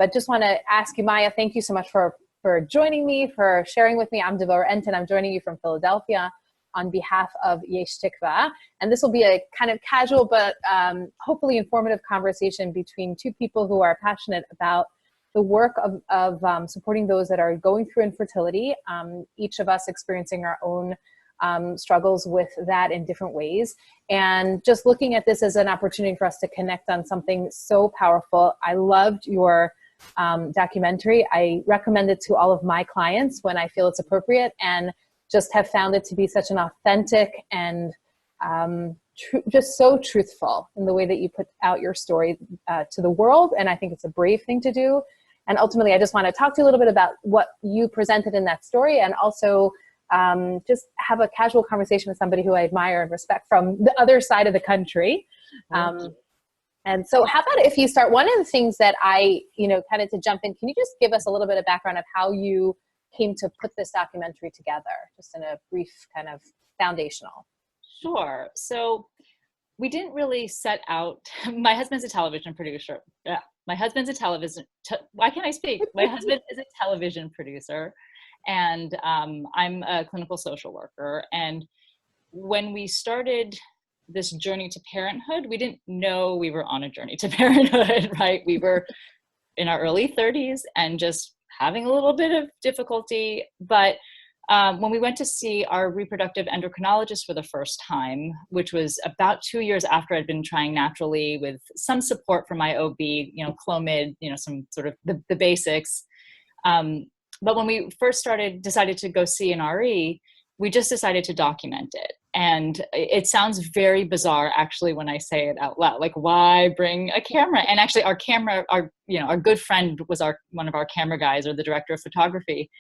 But just want to ask you, Maya, thank you so much for joining me, for sharing with me. I'm Dvora Entin. I'm joining you from Philadelphia on behalf of Yesh Tikva. And this will be a kind of casual but hopefully informative conversation between two people who are passionate about the work of supporting those that are going through infertility, each of us experiencing our own struggles with that in different ways. And just looking at this as an opportunity for us to connect on something so powerful. I loved your documentary. I recommend it to all of my clients when I feel it's appropriate, and just have found it to be such an authentic and just so truthful in the way that you put out your story to the world. And I think it's a brave thing to do. And ultimately, I just want to talk to you a little bit about what you presented in that story, and also just have a casual conversation with somebody who I admire and respect from the other side of the country. And so how about if you start, one of the things that I, kind of to jump in, can you just give us a little bit of background of how you came to put this documentary together, just in a brief kind of foundational? Sure. So we didn't really set out, my husband's a television producer. My husband's a television, why can't I speak? My husband is a television producer, and I'm a clinical social worker. And when we started this journey to parenthood, we didn't know we were on a journey to parenthood, right? We were in our early 30s and just having a little bit of difficulty. But when we went to see our reproductive endocrinologist for the first time, which was about 2 years after I'd been trying naturally with some support from my OB, Clomid, some sort of the basics. But when we first decided to go see an RE, we just decided to document it. And it sounds very bizarre, actually, when I say it out loud. Like, why bring a camera? And actually, our good friend was one of our camera guys, or the director of photography.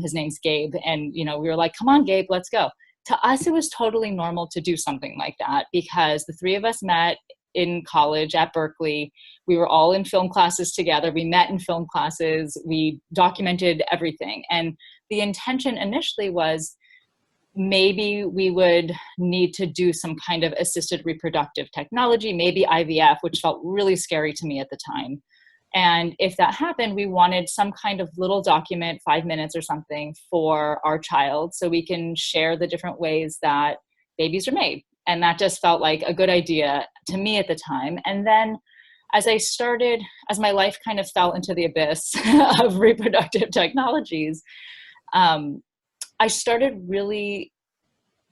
His name's Gabe. And, we were like, come on, Gabe, let's go. To us, it was totally normal to do something like that, because the three of us met in college at Berkeley. We were all in film classes together. We met in film classes. We documented everything. And the intention initially was, maybe we would need to do some kind of assisted reproductive technology, maybe IVF, which felt really scary to me at the time. And if that happened, we wanted some kind of little document, 5 minutes or something, for our child, so we can share the different ways that babies are made. And that just felt like a good idea to me at the time. And then as my life kind of fell into the abyss of reproductive technologies, I started really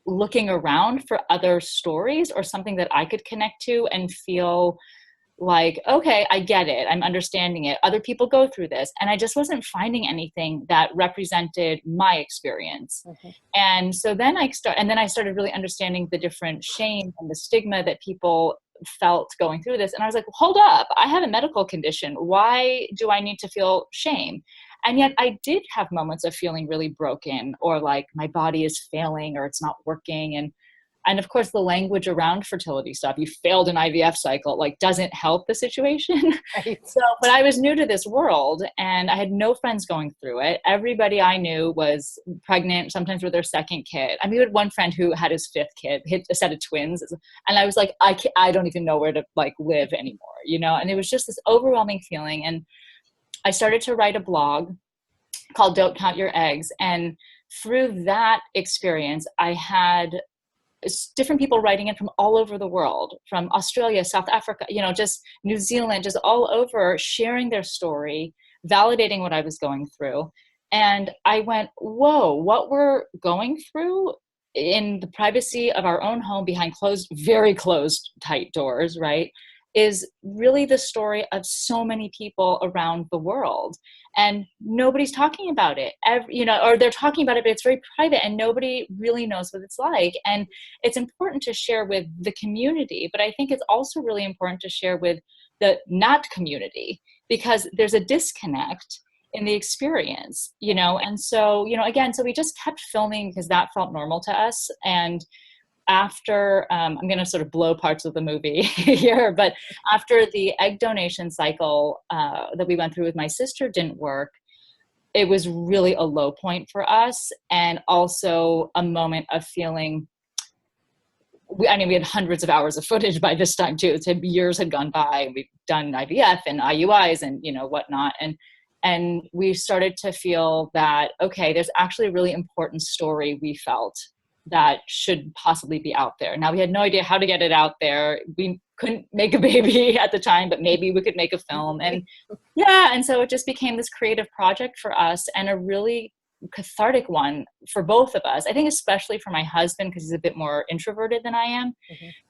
looking around for other stories or something that I could connect to and feel like, okay, I get it. I'm understanding it. Other people go through this. And I just wasn't finding anything that represented my experience. Okay. And so then I started really understanding the different shame and the stigma that people felt going through this. And I was like, hold up, I have a medical condition. Why do I need to feel shame? And yet I did have moments of feeling really broken, or like my body is failing, or it's not working. And of course, the language around fertility stuff, you failed an IVF cycle, like, doesn't help the situation. Right. But I was new to this world, and I had no friends going through it. Everybody I knew was pregnant, sometimes with their second kid. I mean, we had one friend who had his fifth kid, hit a set of twins. And I was like, I don't even know where to live anymore, And it was just this overwhelming feeling. And I started to write a blog called Don't Count Your Eggs. And through that experience, I had different people writing in from all over the world, from Australia, South Africa, just New Zealand, just all over, sharing their story, validating what I was going through. And I went, whoa, what we're going through in the privacy of our own home behind very closed, tight doors, right, is really the story of so many people around the world. And nobody's talking about it, or they're talking about it, but it's very private and nobody really knows what it's like. And it's important to share with the community, but I think it's also really important to share with the not community, because there's a disconnect in the experience, And so, again, so we just kept filming because that felt normal to us. And after, I'm going to sort of blow parts of the movie here, but after the egg donation cycle that we went through with my sister didn't work, it was really a low point for us, and also a moment of feeling we had hundreds of hours of footage by this time too. Years had gone by, and we've done IVF and IUIs and, whatnot. And we started to feel that, okay, there's actually a really important story we felt that should possibly be out there. Now, we had no idea how to get it out there. We couldn't make a baby at the time, but maybe we could make a film. And and so it just became this creative project for us, and a really cathartic one for both of us. I think especially for my husband, because he's a bit more introverted than I am,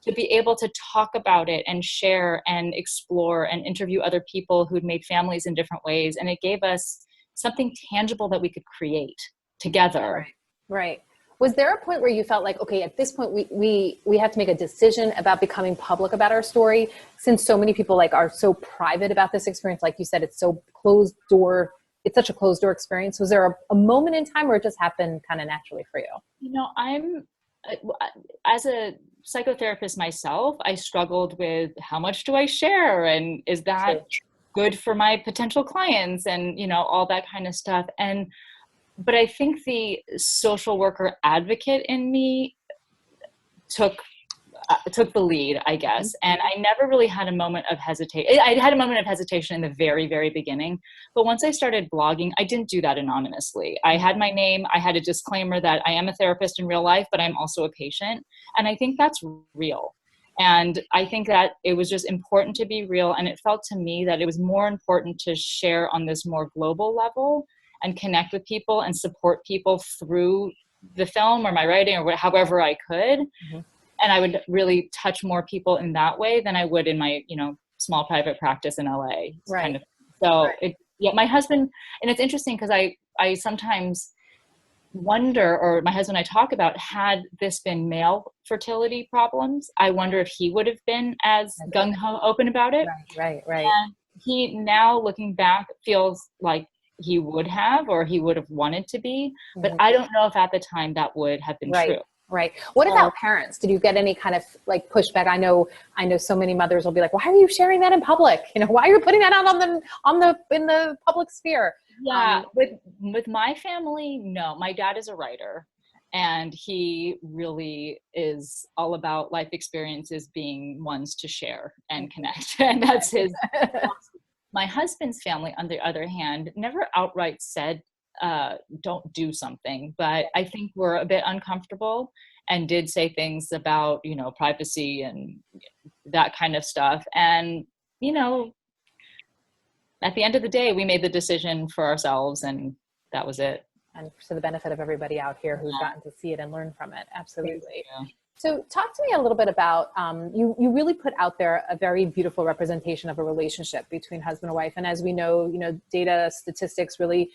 to be able to talk about it and share and explore and interview other people who'd made families in different ways. And it gave us something tangible that we could create together. Right. Was there a point where you felt like, okay, at this point we have to make a decision about becoming public about our story, since so many people are so private about this experience? Like you said, it's so closed door. It's such a closed door experience. Was there a moment in time where it just happened kind of naturally for you? I'm, as a psychotherapist myself, I struggled with how much do I share? And is that good for my potential clients? And, all that kind of stuff. But I think the social worker advocate in me took the lead, I guess. And I never really had a moment of hesitation. I had a moment of hesitation in the very, very beginning. But once I started blogging, I didn't do that anonymously. I had my name. I had a disclaimer that I am a therapist in real life, but I'm also a patient. And I think that's real. And I think that it was just important to be real. And it felt to me that it was more important to share on this more global level and connect with people and support people through the film or my writing or however I could. And I would really touch more people in that way than I would in my, small private practice in LA. Kind of. So my husband, and it's interesting because I sometimes wonder, or my husband and I talk about, had this been male fertility problems, I wonder if he would have been as gung-ho open about it. Right. And he now, looking back, feels like he would have, or he would have wanted to be, but I don't know if at the time that would have been true. Right. What about parents? Did you get any kind of pushback? I know so many mothers will be like, why are you sharing that in public? Why are you putting that out in the public sphere? Yeah. With my family, no. My dad is a writer, and he really is all about life experiences being ones to share and connect. And that's his. My husband's family, on the other hand, never outright said, don't do something, but I think we're a bit uncomfortable and did say things about, privacy and that kind of stuff. And, at the end of the day, we made the decision for ourselves, and that was it. And for the benefit of everybody out here who's gotten to see it and learn from it. Absolutely. So talk to me a little bit about, you really put out there a very beautiful representation of a relationship between husband and wife. And as we know, data statistics really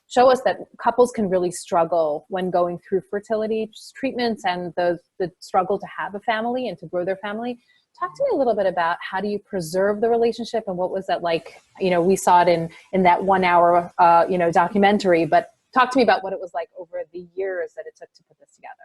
show us that couples can really struggle when going through fertility treatments and the struggle to have a family and to grow their family. Talk to me a little bit about how do you preserve the relationship, and what was that like? We saw it in that 1 hour, documentary, but talk to me about what it was like over the years that it took to put this together.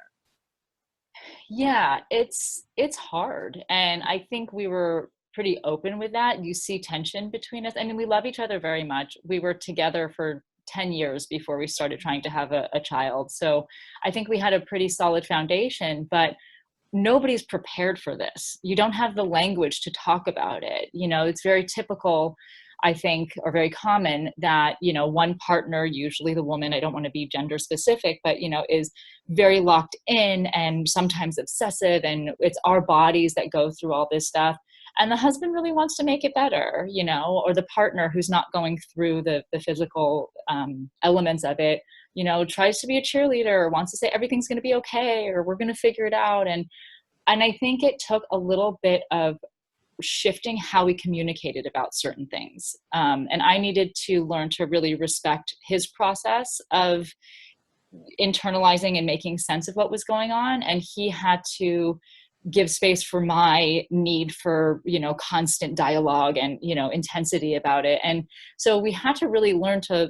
Yeah, it's hard. And I think we were pretty open with that. You see tension between us. I mean, we love each other very much. We were together for 10 years before we started trying to have a child. So I think we had a pretty solid foundation, but nobody's prepared for this. You don't have the language to talk about it. It's very typical, I think, or very common that, one partner, usually the woman, I don't want to be gender specific, but, is very locked in and sometimes obsessive, and it's our bodies that go through all this stuff. And the husband really wants to make it better, or the partner who's not going through the physical elements of it, tries to be a cheerleader, wants to say everything's going to be okay, or we're going to figure it out. And I think it took a little bit of shifting how we communicated about certain things. And I needed to learn to really respect his process of internalizing and making sense of what was going on. And he had to give space for my need for, constant dialogue and, intensity about it. And so we had to really learn to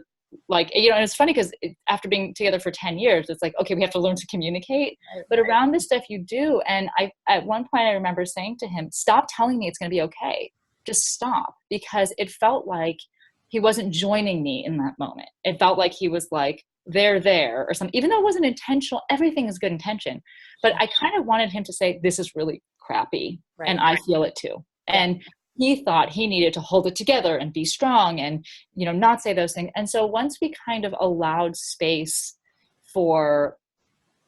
and it's funny because after being together for 10 years, it's like, okay, we have to learn to communicate, but around this stuff you do. And at one point I remember saying to him, stop telling me it's going to be okay. Just stop, because it felt like he wasn't joining me in that moment. It felt like he was like, they're there or something, even though it wasn't intentional. Everything is good intention, but I kind of wanted him to say, this is really crappy. Right. And I feel it too. Yeah. And he thought he needed to hold it together and be strong and, not say those things. And so once we kind of allowed space for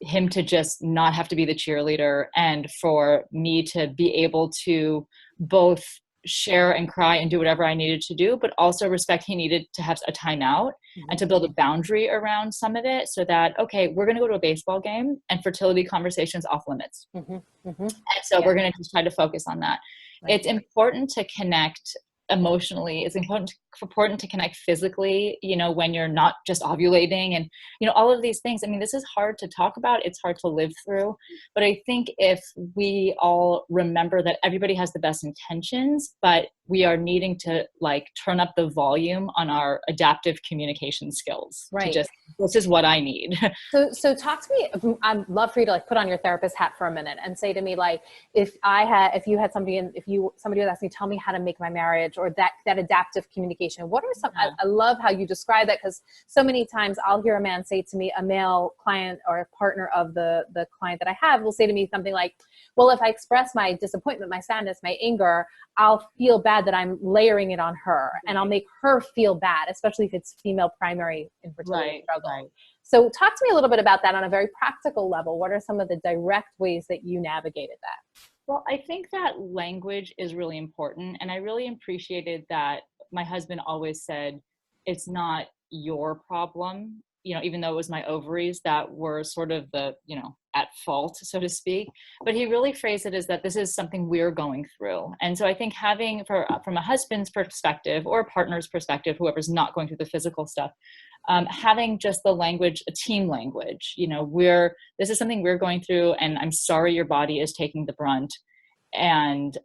him to just not have to be the cheerleader and for me to be able to both share and cry and do whatever I needed to do, but also respect he needed to have a timeout and to build a boundary around some of it so that, okay, we're going to go to a baseball game and fertility conversations off limits. And so we're going to just try to focus on that. Right. It's important to connect emotionally. It's important to connect physically, when you're not just ovulating and, all of these things. I mean, this is hard to talk about. It's hard to live through. But I think if we all remember that everybody has the best intentions, but we are needing to turn up the volume on our adaptive communication skills. Right. This is what I need. So talk to me. I'd love for you to put on your therapist hat for a minute and say to me, if somebody was asking, tell me how to make my marriage, or that adaptive communication, what are some, I love how you describe that, because so many times I'll hear a man say to me, a male client or a partner of the client that I have will say to me something like, well, if I express my disappointment, my sadness, my anger, I'll feel bad that I'm layering it on her, and I'll make her feel bad, especially if it's female primary infertility struggle. Right. So talk to me a little bit about that on a very practical level. What are some of the direct ways that you navigated that? Well, I think that language is really important. And I really appreciated that my husband always said, it's not your problem, even though it was my ovaries that were sort of the, at fault, so to speak. But he really phrased it as that this is something we're going through. And so I think having, from a husband's perspective or a partner's perspective, whoever's not going through the physical stuff, having just the language, a team language, this is something we're going through, and I'm sorry your body is taking the brunt, and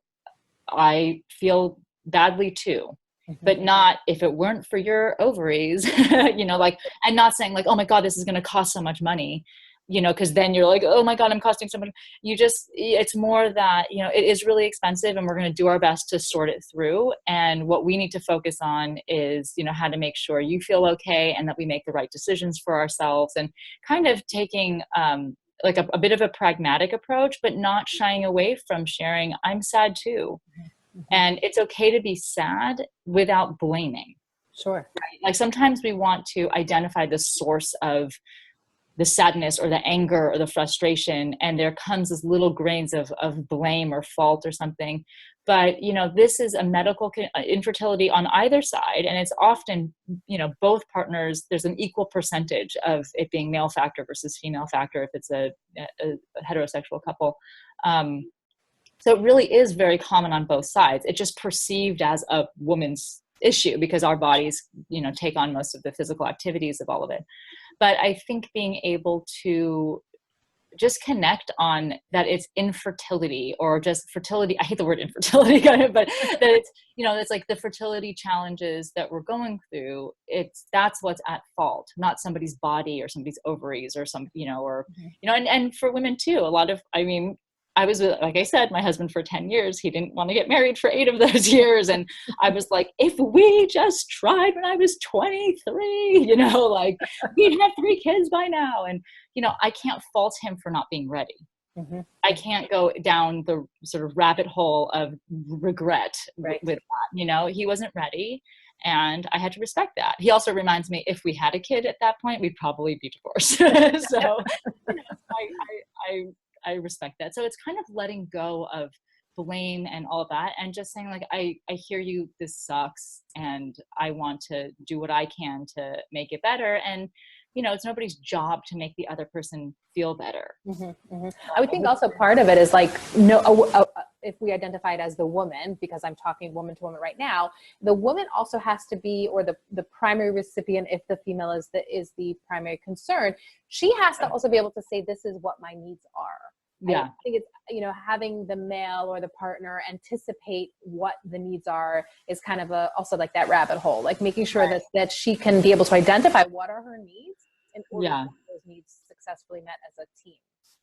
I feel badly too. But not if it weren't for your ovaries, and not saying oh my God, this is going to cost so much money, because then you're like, oh my God, I'm costing so much. It's more that, it is really expensive, and we're going to do our best to sort it through. And what we need to focus on is, how to make sure you feel okay and that we make the right decisions for ourselves, and kind of taking, a bit of a pragmatic approach, but not shying away from sharing, I'm sad too. And it's okay to be sad without blaming. Sure. Right? Sometimes we want to identify the source of the sadness or the anger or the frustration, and there comes as little grains of blame or fault or something. But, this is a medical infertility on either side. And it's often, both partners, there's an equal percentage of it being male factor versus female factor if it's a heterosexual couple. So it really is very common on both sides. It's just perceived as a woman's issue because our bodies, take on most of the physical activities of all of it. But I think being able to just connect on that it's infertility or just fertility. I hate the word infertility, but that it's, it's the fertility challenges that we're going through. That's what's at fault, not somebody's body or somebody's ovaries or and for women too, I was, like I said, my husband for 10 years, he didn't want to get married for 8 of those years. And I was like, if we just tried when I was 23, we'd have 3 kids by now. And, I can't fault him for not being ready. I can't go down the sort of rabbit hole of regret with that. He wasn't ready. And I had to respect that. He also reminds me, if we had a kid at that point, we'd probably be divorced. So I respect that. So it's kind of letting go of blame and all of that, and just saying I hear you, this sucks, and I want to do what I can to make it better. And it's nobody's job to make the other person feel better. I would think also part of it is if we identify it as the woman, because I'm talking woman to woman right now, the woman also has to be, or the primary recipient, if the female is the primary concern, she has to also be able to say, this is what my needs are. I think it's, having the male or the partner anticipate what the needs are is kind of also that rabbit hole, making sure that she can be able to identify what are her needs in order to get those needs successfully met as a team.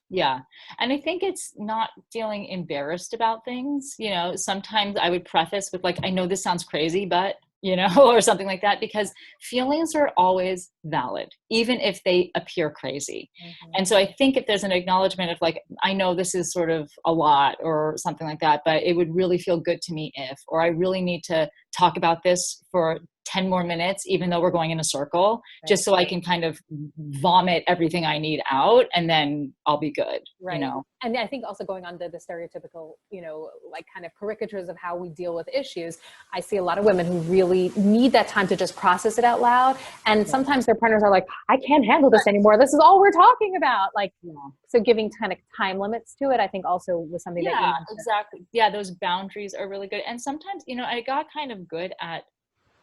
Yeah. And I think it's not feeling embarrassed about things. Sometimes I would preface with I know this sounds crazy, but you know, or something like that, because feelings are always valid, even if they appear crazy. And so I think if there's an acknowledgement of like, I know this is sort of a lot or something like that, but it would really feel good to me if, or I really need to talk about this for 10 more minutes, even though we're going in a circle, just so I can kind of vomit everything I need out, and then I'll be good, you know? And I think also going on the stereotypical, you know, like kind of caricatures of how we deal with issues, I see a lot of women who really need that time to just process it out loud. And sometimes their partners are like, I can't handle this anymore. This is all we're talking about. Like, so giving kind of time limits to it, I think also was something that you mentioned. Exactly. Yeah, those boundaries are really good. And sometimes, you know, I got kind of good at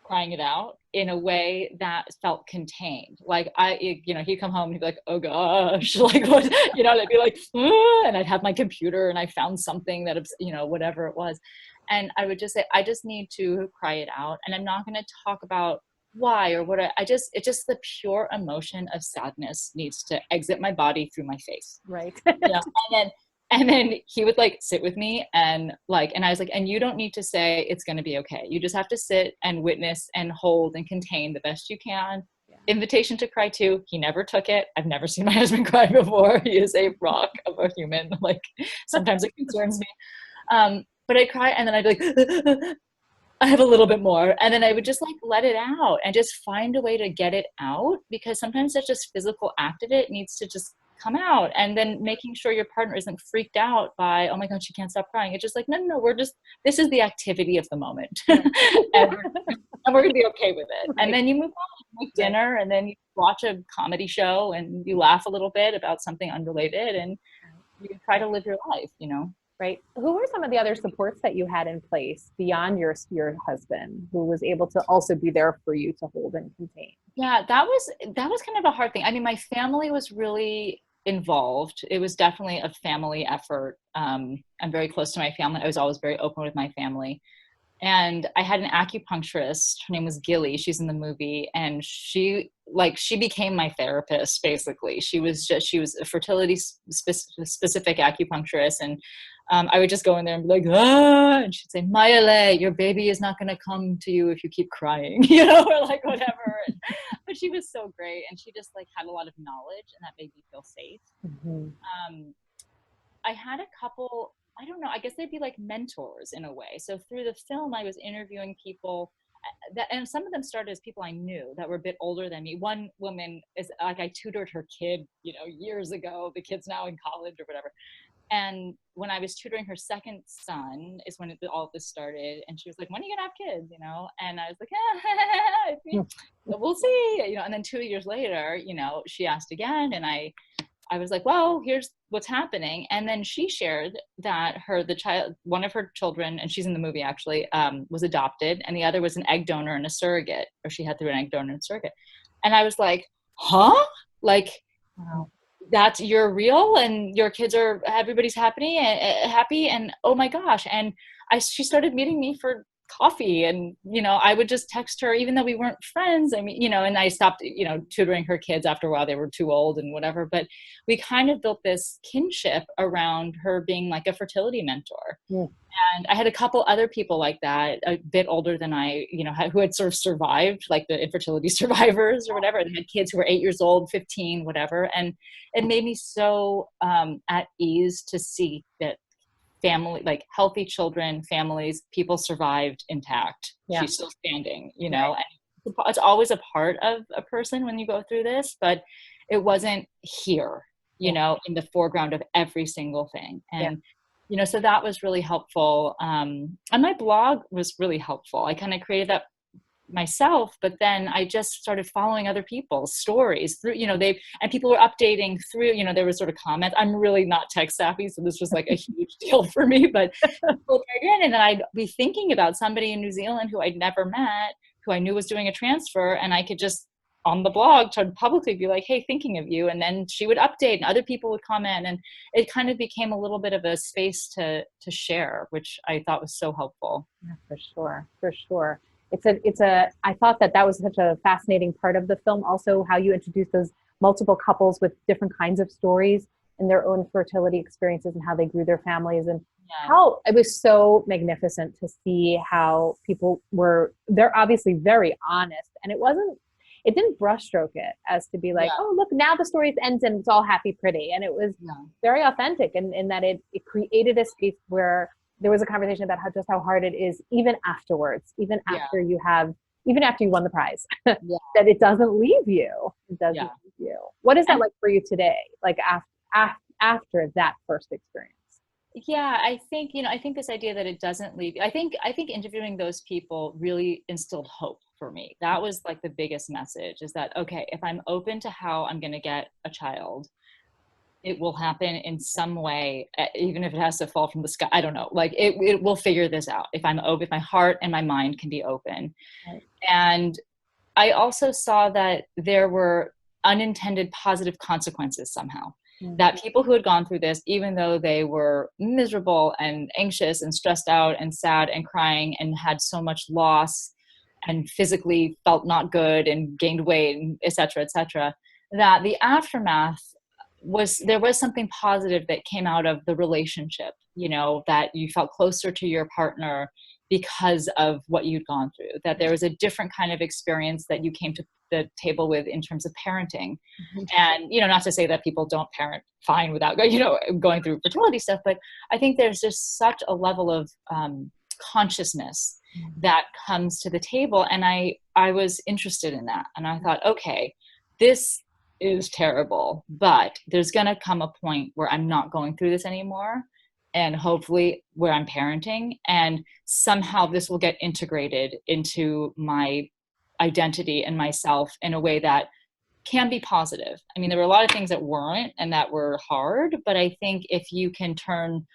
crying it out in a way that felt contained. Like you know, he'd come home and he'd be like, oh gosh, like what, you know, they'd be like, and I'd have my computer and I found something that, you know, whatever it was. And I would just say, I just need to cry it out. And I'm not going to talk about why or what it's just the pure emotion of sadness needs to exit my body through my face. Right. You know? And then he would like sit with me and I was like, and you don't need to say it's going to be okay. You just have to sit and witness and hold and contain the best you can. Invitation to cry too. He never took it. I've never seen my husband cry before. He is a rock of a human. Like sometimes it concerns me. But I'd cry and then I'd be like, I have a little bit more. And then I would just like let it out and just find a way to get it out, because sometimes that's just physical act of it needs to just come out. And then making sure your partner isn't freaked out by, oh my God, she can't stop crying. It's just like, no, this is the activity of the moment. and we're going to be okay with it. And then you move on, you make dinner, and then you watch a comedy show and you laugh a little bit about something unrelated, and you try to live your life, you know? Right. Who were some of the other supports that you had in place beyond your husband, who was able to also be there for you to hold and contain? Yeah, that was kind of a hard thing. I mean, my family was really involved. It was definitely a family effort. I'm very close to my family. I was always very open with my family. And I had an acupuncturist. Her name was Gilly. She's in the movie. And she became my therapist, basically. She was a fertility specific acupuncturist. And I would just go in there and be like, and she'd say, Mayale, your baby is not going to come to you if you keep crying, you know, or like whatever. But she was so great. And she just like had a lot of knowledge, and that made me feel safe. I had a couple, I don't know, I guess they'd be like mentors in a way. So through the film, I was interviewing people and some of them started as people I knew that were a bit older than me. One woman is like, I tutored her kid, you know, years ago. The kid's now in college or whatever. And when I was tutoring her second son is when all of this started. And she was like, when are you gonna have kids, you know? And I was like, we'll see, you know. And then 2 years later, you know, she asked again, and I was like, well, here's what's happening. And then she shared that one of her children, and she's in the movie actually, was adopted, and the other was an egg donor and a surrogate, or she had through an egg donor and surrogate. And I was like, huh? Like, wow. That's, you're real, and your kids are, everybody's happy, and oh my gosh. And she started meeting me for coffee, and, you know, I would just text her, even though we weren't friends. I mean, you know, and I stopped, you know, tutoring her kids after a while. They were too old and whatever, but we kind of built this kinship around her being like a fertility mentor. Yeah. And I had a couple other people like that, a bit older than I, you know, who had sort of survived, like the infertility survivors or whatever. They had kids who were 8 years old, 15, whatever. And it made me so at ease to see that family, like healthy children, families, people survived intact. Yeah. She's still standing, you know. Right. And it's always a part of a person when you go through this, but it wasn't here, you know, in the foreground of every single thing. And you know, so that was really helpful. And my blog was really helpful. I kind of created that myself, but then I just started following other people's stories through, you know, and people were updating through, you know, there was sort of comments. I'm really not tech savvy, so this was like a huge deal for me, but people in, and then I'd be thinking about somebody in New Zealand who I'd never met, who I knew was doing a transfer, and I could just on the blog to publicly be like, hey, thinking of you. And then she would update and other people would comment, and it kind of became a little bit of a space to share, which I thought was so helpful. Yeah, for sure. I thought that was such a fascinating part of the film, also how you introduced those multiple couples with different kinds of stories and their own fertility experiences and how they grew their families. And Yeah. how it was so magnificent to see how people were, they're obviously very honest, and it didn't brushstroke it as to be like, Yeah. oh, look, now the story's ends and it's all happy pretty. And it was Yeah. very authentic in that it created a space where there was a conversation about how hard it is, even afterwards, even Yeah. after you won the prize, Yeah. that it doesn't leave you. It doesn't Yeah. leave you. What is that And like for you today? Like after that first experience? yeah, I think, I think this idea that it doesn't leave, I think interviewing those people really instilled hope for me. That was like the biggest message, is that, okay, if I'm open to how I'm going to get a child, it will happen in some way, even if it has to fall from the sky. I don't know. Like it will figure this out if I'm open, if my heart and my mind can be open. Right. And I also saw that there were unintended positive consequences somehow. That people who had gone through this, even though they were miserable and anxious and stressed out and sad and crying and had so much loss and physically felt not good and gained weight, and et cetera, that the aftermath there was something positive that came out of the relationship, that you felt closer to your partner because of what you'd gone through, that there was a different kind of experience that you came to the table with in terms of parenting. And, not to say that people don't parent fine without, going through fertility stuff, but I think there's just such a level of consciousness that comes to the table. And I was interested in that. And I thought, okay, this is terrible, but there's going to come a point where I'm not going through this anymore. And hopefully where I'm parenting, and somehow this will get integrated into my identity and myself in a way that can be positive. I mean, there were a lot of things that weren't and that were hard, but I think if you can turn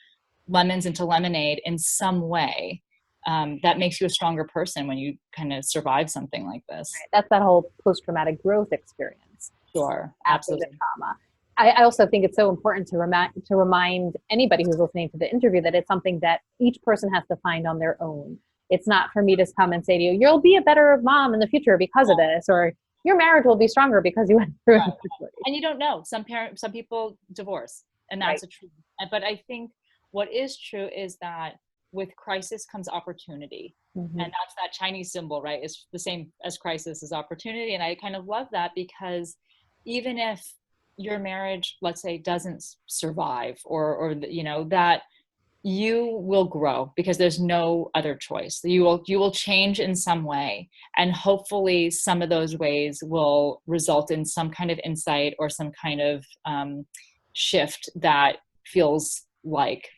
lemons into lemonade in some way, that makes you a stronger person when you kind of survive something like this. Right. That's that whole post-traumatic growth experience. Sure, After absolutely. the trauma. I also think it's so important to remind anybody who's listening to the interview that it's something that each person has to find on their own. It's not for me to come and say to you, you'll be a better mom in the future because of this, or your marriage will be stronger because you went through it. And you don't know. Some people divorce, and that's a truth. But I think what is true is that with crisis comes opportunity. And that's that Chinese symbol, right? It's the same as crisis is opportunity. And I kind of love that, because even if your marriage, let's say, doesn't survive, or that you will grow, because there's no other choice. You will change in some way, and hopefully some of those ways will result in some kind of insight or some kind of shift that feels like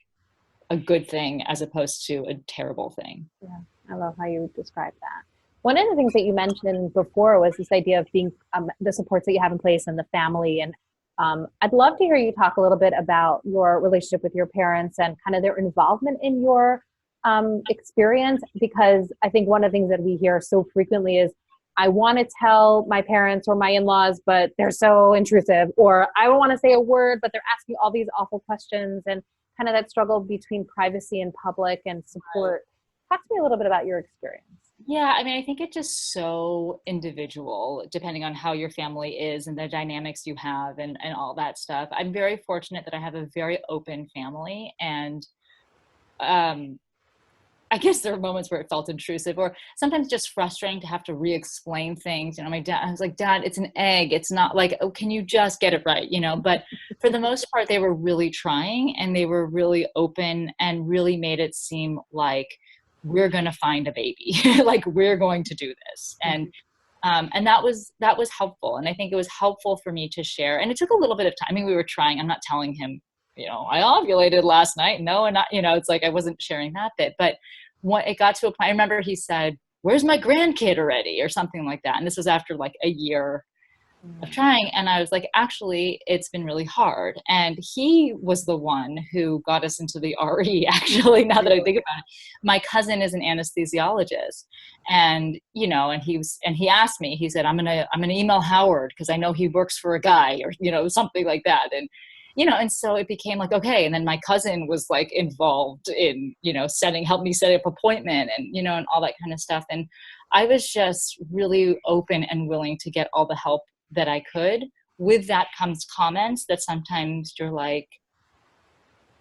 a good thing as opposed to a terrible thing. Yeah, I love how you describe that. One of the things that you mentioned before was this idea of being the supports that you have in place and the family. And I'd love to hear you talk a little bit about your relationship with your parents and kind of their involvement in your experience, because I think one of the things that we hear so frequently is, I want to tell my parents or my in-laws, but they're so intrusive, or I don't want to say a word, but they're asking all these awful questions, and kind of that struggle between privacy and public and support. Talk to me a little bit about your experience. Yeah, I mean, I think it's just so individual, depending on how your family is and the dynamics you have and all that stuff. I'm very fortunate that I have a very open family, and I guess there are moments where it felt intrusive, or sometimes just frustrating to have to re-explain things. My dad, I was like, Dad, it's an egg. It's not like, oh, can you just get it right? But for the most part, they were really trying, and they were really open and really made it seem like we're going to find a baby, like we're going to do this. And that was helpful. And I think it was helpful for me to share. And it took a little bit of time. I mean, we were trying, I'm not telling him, I ovulated last night. No, and not, it's like, I wasn't sharing that bit, but when it got to a point, I remember he said, where's my grandkid already? Or something like that. And this was after like a year of trying. And I was like, actually, it's been really hard. And he was the one who got us into the RE, actually, now that I think about it. My cousin is an anesthesiologist. And, and he asked me, he said, I'm gonna email Howard, because I know he works for a guy, or, something like that. And, and so it became like, okay. And then my cousin was like involved in, helped me set up appointment and, and all that kind of stuff. And I was just really open and willing to get all the help that I could. With that comes comments that sometimes you're like,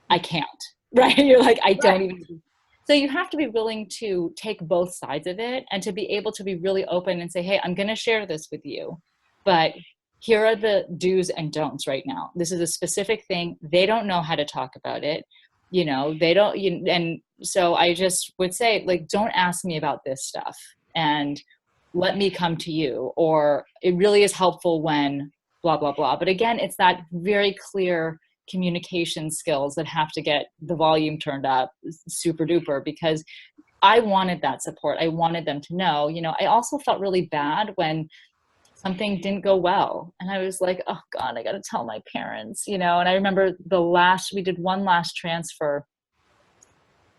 I can't, right? You're like, I don't Right. even. So you have to be willing to take both sides of it and to be able to be really open and say, hey, I'm going to share this with you, but here are the do's and don'ts right now. This is a specific thing. They don't know how to talk about it. You know, they don't, and so I just would say, like, don't ask me about this stuff and let me come to you, or it really is helpful when blah, blah, blah. But again, it's that very clear communication skills that have to get the volume turned up super duper, because I wanted that support. I wanted them to know, I also felt really bad when something didn't go well. And I was like, oh God, I got to tell my parents, and I remember we did one last transfer.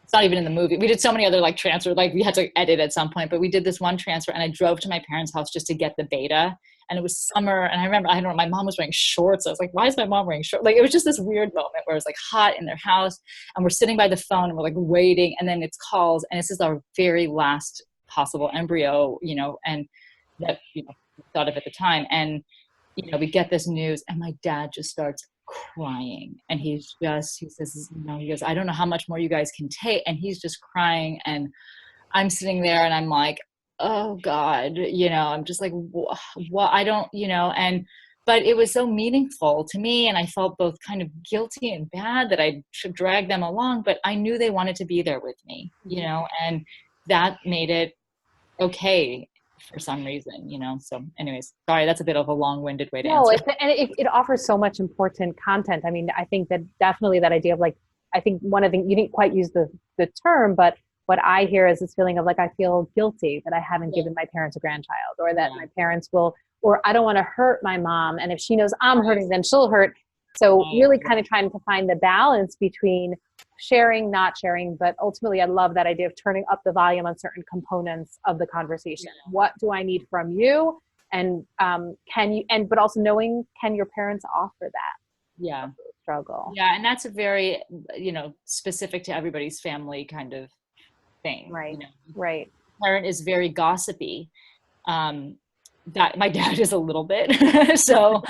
It's not even in the movie. We did so many other like transfer, like we had to edit at some point, but we did this one transfer and I drove to my parents' house just to get the beta. And it was summer. And I remember, I don't know, my mom was wearing shorts. I was like, why is my mom wearing shorts? Like, it was just this weird moment where it was like hot in their house and we're sitting by the phone and we're like waiting. And then it's calls and this is our very last possible embryo, and that, we thought of at the time. And, we get this news and my dad just starts crying. And he says, he goes, I don't know how much more you guys can take. And he's just crying. And I'm sitting there and I'm like, oh God, I'm just like, what, I don't, but it was so meaningful to me. And I felt both kind of guilty and bad that I should drag them along, but I knew they wanted to be there with me, and that made it okay for some reason, so anyways, sorry, that's a bit of a long-winded way to No, answer. it offers so much important content. I mean, I think that definitely that idea of like, I think one of the, you didn't quite use the term, but what I hear is this feeling of like, I feel guilty that I haven't given my parents a grandchild, or that my parents will, or I don't want to hurt my mom. And if she knows I'm hurting, then she'll hurt. So really kind of trying to find the balance between sharing, not sharing, but ultimately I love that idea of turning up the volume on certain components of the conversation. What do I need from you? And can you, but also knowing, can your parents offer that struggle? Yeah. And that's a very, specific to everybody's family kind of thing. Right. Right. Parent is very gossipy. That my dad is a little bit. So,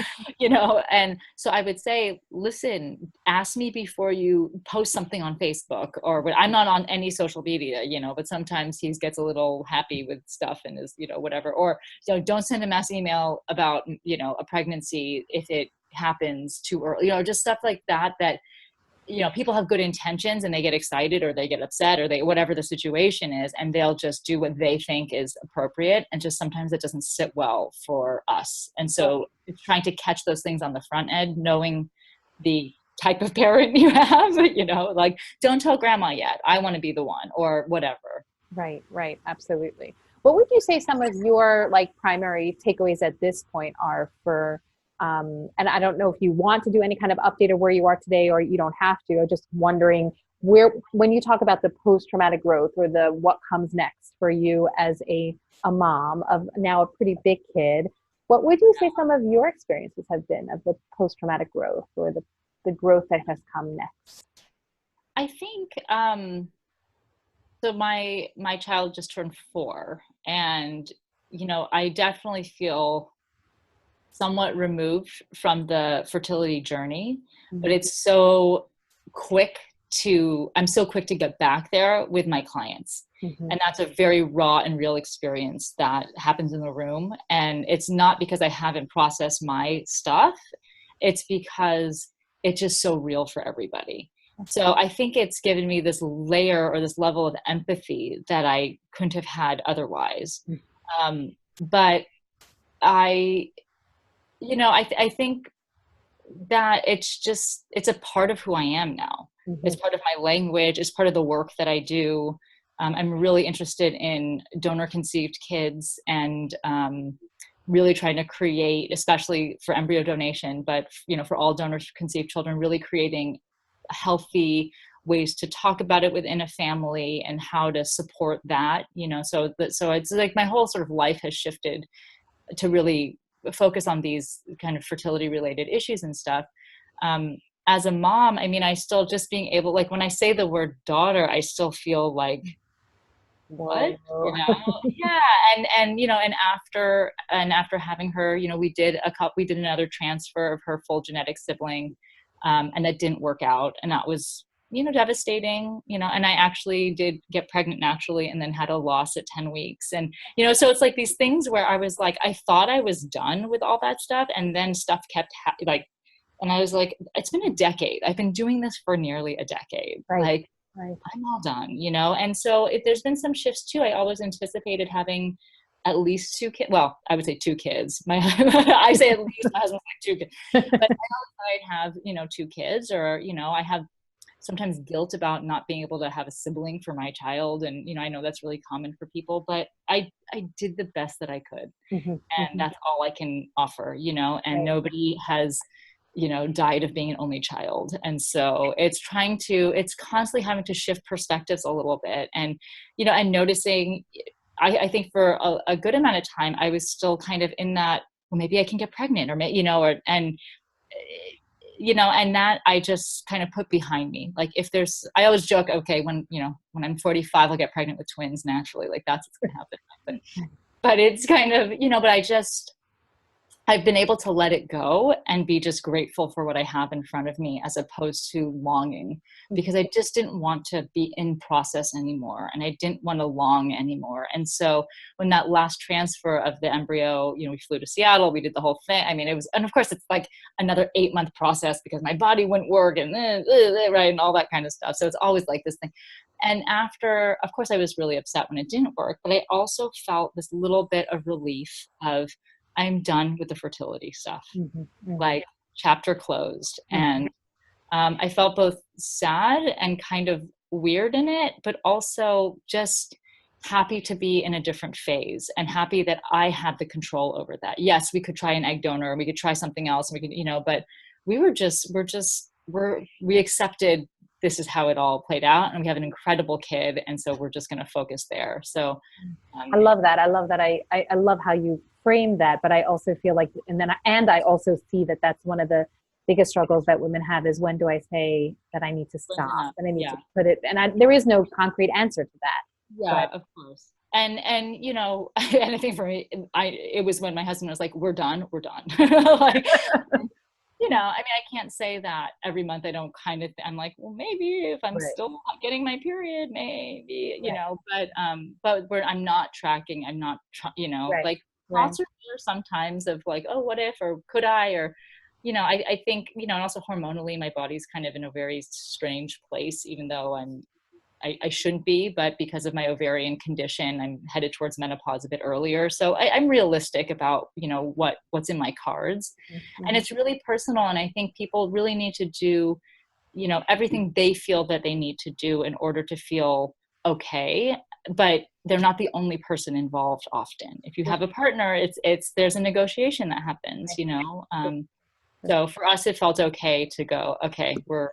and so I would say, listen, ask me before you post something on Facebook, or when I'm not on any social media, but sometimes he gets a little happy with stuff and is, whatever, or, don't send a mass email about, a pregnancy if it happens too early, just stuff like that, people have good intentions and they get excited or they get upset or whatever the situation is, and they'll just do what they think is appropriate. And just sometimes it doesn't sit well for us. And so it's trying to catch those things on the front end, knowing the type of parent you have, like, don't tell grandma yet, I want to be the one, or whatever. Right. Right. Absolutely. What would you say some of your like primary takeaways at this point are for, and I don't know if you want to do any kind of update of where you are today, or you don't have to. I'm just wondering when you talk about the post-traumatic growth, or the what comes next for you as a mom of now a pretty big kid, what would you say some of your experiences have been of the post-traumatic growth, or the growth that has come next? I think, so my child just turned 4, and, I definitely feel somewhat removed from the fertility journey, but it's so I'm so quick to get back there with my clients. And that's a very raw and real experience that happens in the room. And it's not because I haven't processed my stuff. It's because it's just so real for everybody. So I think it's given me this layer or this level of empathy that I couldn't have had otherwise. But I think that it's a part of who I am now. It's part of my language. It's part of the work that I do. I'm really interested in donor conceived kids, and really trying to create, especially for embryo donation, but for all donor conceived children, really creating healthy ways to talk about it within a family and how to support that, so it's like my whole sort of life has shifted to really focus on these kind of fertility related issues and stuff. As a mom, I mean, I still just being able, like when I say the word daughter, I still feel like, what? Yeah. And after having her, we did another transfer of her full genetic sibling, and that didn't work out. And that was devastating, and I actually did get pregnant naturally and then had a loss at 10 weeks. And, so it's like these things where I was like, I thought I was done with all that stuff. And then stuff kept and I was like, it's been a decade. I've been doing this for nearly a decade. Right. I'm all done, And so there's been some shifts too. I always anticipated having at least 2 kids. Well, I would say 2 kids. I say at least, my husband's like 2 kids. But I always I'd have, 2 kids, or, I have sometimes guilt about not being able to have a sibling for my child. And, I know that's really common for people, but I did the best that I could. And that's all I can offer, and nobody has, died of being an only child. And so it's constantly having to shift perspectives a little bit. And, and noticing, I think for a good amount of time, I was still kind of in that, well, maybe I can get pregnant, or, and that I just kind of put behind me. Like I always joke, okay, when I'm 45, I'll get pregnant with twins naturally. Like that's what's going to happen. But it's kind of, but I've been able to let it go and be just grateful for what I have in front of me, as opposed to longing, because I just didn't want to be in process anymore. And I didn't want to long anymore. And so when that last transfer of the embryo, we flew to Seattle, we did the whole thing. I mean, and of course it's like another 8-month process because my body wouldn't work and right, and all that kind of stuff. So it's always like this thing. And after, of course, I was really upset when it didn't work, but I also felt this little bit of relief of, I'm done with the fertility stuff, like chapter closed. And I felt both sad and kind of weird in it, but also just happy to be in a different phase and happy that I had the control over that. Yes, we could try an egg donor, and we could try something else, and we could, but we accepted this is how it all played out, and we have an incredible kid. And so we're just going to focus there. So I love that. I love how you frame that, but I also feel like, and I also see that that's one of the biggest struggles that women have, is when do I say that I need to stop and I need to put it, and there is no concrete answer to that. Yeah, of course. And and I think for me, it was when my husband was like, we're done. Like, I mean, I can't say that every month. I don't I'm like, well, maybe if I'm still not getting my period, maybe, but I'm not tracking. I'm not, like thoughts are there sometimes of like, oh, what if, or could I, or, I think, and also hormonally, my body's kind of in a very strange place, even though I shouldn't be, but because of my ovarian condition, I'm headed towards menopause a bit earlier. So I'm realistic about, what's in my cards, and it's really personal. And I think people really need to do, everything they feel that they need to do in order to feel okay, but they're not the only person involved often. If you have a partner, there's a negotiation that happens, so for us, it felt okay to go, okay, we're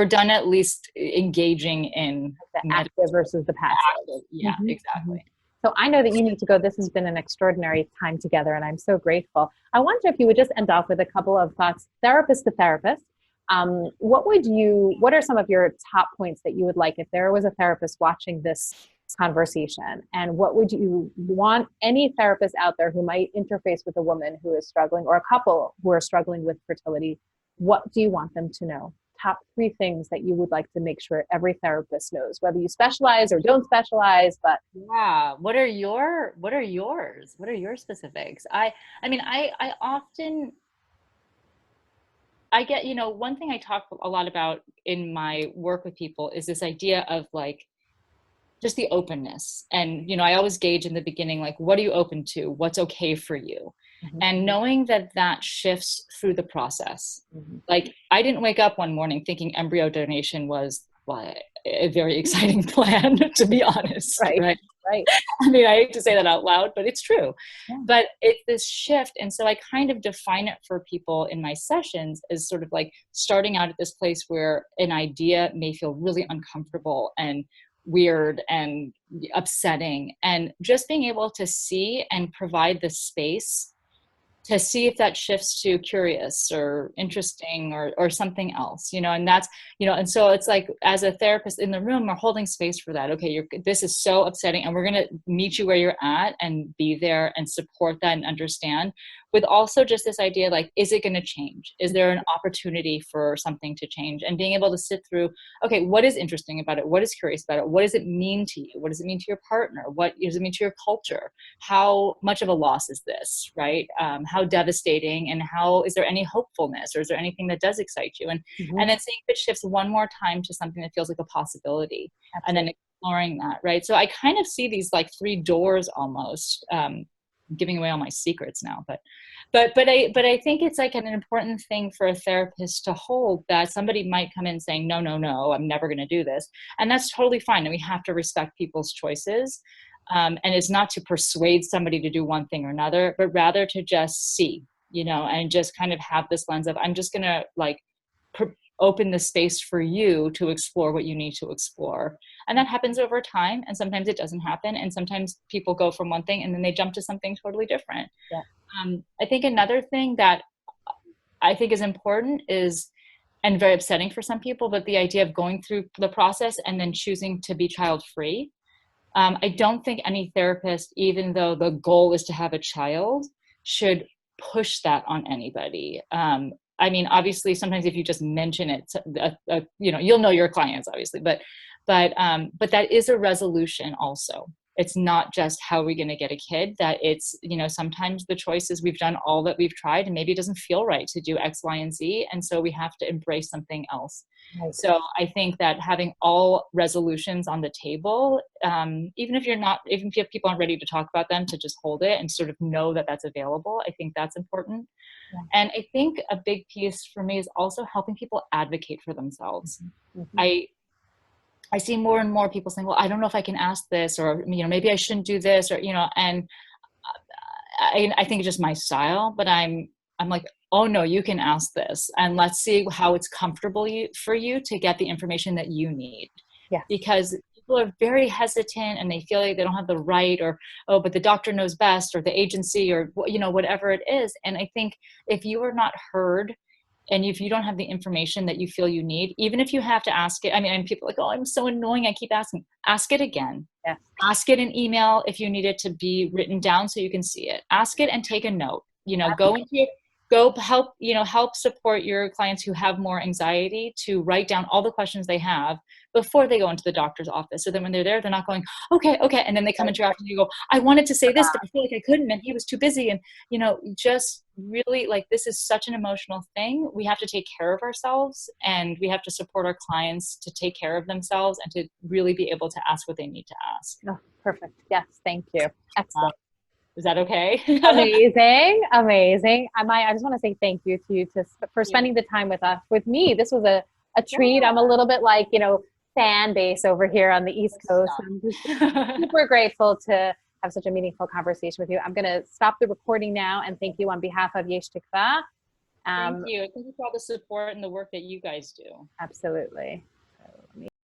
done at least engaging in the active versus the passive. Yeah, exactly. So I know that you need to go. This has been an extraordinary time together, and I'm so grateful. I wonder if you would just end off with a couple of thoughts, therapist to therapist. What are some of your top points that you would like if there was a therapist watching this conversation? And what would you want any therapist out there who might interface with a woman who is struggling, or a couple who are struggling with fertility? What do you want them to know? Top 3 things that you would like to make sure every therapist knows, whether you specialize or don't specialize. But yeah, what are yours? What are your specifics? I get, one thing I talk a lot about in my work with people is this idea of like just the openness. And, I always gauge in the beginning, like, what are you open to? What's okay for you? And knowing that shifts through the process. Like, I didn't wake up one morning thinking embryo donation was a very exciting plan, to be honest. Right. I mean, I hate to say that out loud, but it's true. Yeah. But it's this shift. And so I kind of define it for people in my sessions as sort of like starting out at this place where an idea may feel really uncomfortable and weird and upsetting, and just being able to see and provide the space to see if that shifts to curious or interesting or something else, and that's, and so it's like, as a therapist in the room, we're holding space for that. Okay, this is so upsetting, and we're going to meet you where you're at and be there and support that and understand, with also just this idea, like, is it going to change? Is there an opportunity for something to change? And being able to sit through, okay, what is interesting about it? What is curious about it? What does it mean to you? What does it mean to your partner? What does it mean to your culture? How much of a loss is this, right? How devastating, and how, is there any hopefulness, or is there anything that does excite you? And and then seeing if it shifts one more time to something that feels like a possibility. Absolutely. And then exploring that, right? So I kind of see these like three doors almost, giving away all my secrets now, but I think it's like an important thing for a therapist to hold, that somebody might come in saying, no, no, no, I'm never going to do this. And that's totally fine. And we have to respect people's choices. And it's not to persuade somebody to do one thing or another, but rather to just see, and just kind of have this lens of, I'm just going to like open the space for you to explore what you need to explore. And that happens over time. And sometimes it doesn't happen. And sometimes people go from one thing and then they jump to something totally different. Yeah. I think another thing that I think is important is, and very upsetting for some people, but the idea of going through the process and then choosing to be child-free. I don't think any therapist, even though the goal is to have a child, should push that on anybody. I mean, obviously, sometimes if you just mention it, you'll know your clients, obviously, but that is a resolution also. It's not just how are we going to get a kid, that it's, sometimes the choices, we've done all that we've tried and maybe it doesn't feel right to do X, Y, and Z. And so we have to embrace something else. Right. So I think that having all resolutions on the table, even if people aren't ready to talk about them, to just hold it and sort of know that that's available. I think that's important. Yeah. And I think a big piece for me is also helping people advocate for themselves. Mm-hmm. I see more and more people saying, well, I don't know if I can ask this, or, maybe I shouldn't do this, or, and I think it's just my style, but I'm like, oh no, you can ask this, and let's see how it's comfortable for you to get the information that you need. Yeah. Because people are very hesitant and they feel like they don't have the right, or, oh, but the doctor knows best, or the agency, or, whatever it is. And I think if you are not heard, and if you don't have the information that you feel you need, even if you have to ask it, and people are like, oh, I'm so annoying, I keep asking. Ask it again. Yeah. Ask it in email if you need it to be written down so you can see it. Ask it and take a note. Help support your clients who have more anxiety to write down all the questions they have before they go into the doctor's office. So then when they're there, they're not going, okay. And then they come into your office and you go, I wanted to say this, but I feel like I couldn't, and he was too busy. And, just really, like, this is such an emotional thing. We have to take care of ourselves, and we have to support our clients to take care of themselves and to really be able to ask what they need to ask. Oh, perfect. Yes. Thank you. Excellent. Is that okay? Amazing. I just want to say thank you to you for spending the time with me. This was a treat. Yeah. I'm a little bit like, fan base over here on the East Coast. I'm just super grateful to have such a meaningful conversation with you. I'm going to stop the recording now and thank you on behalf of Yesh Tikva. Thank you. Thank you for all the support and the work that you guys do. Absolutely.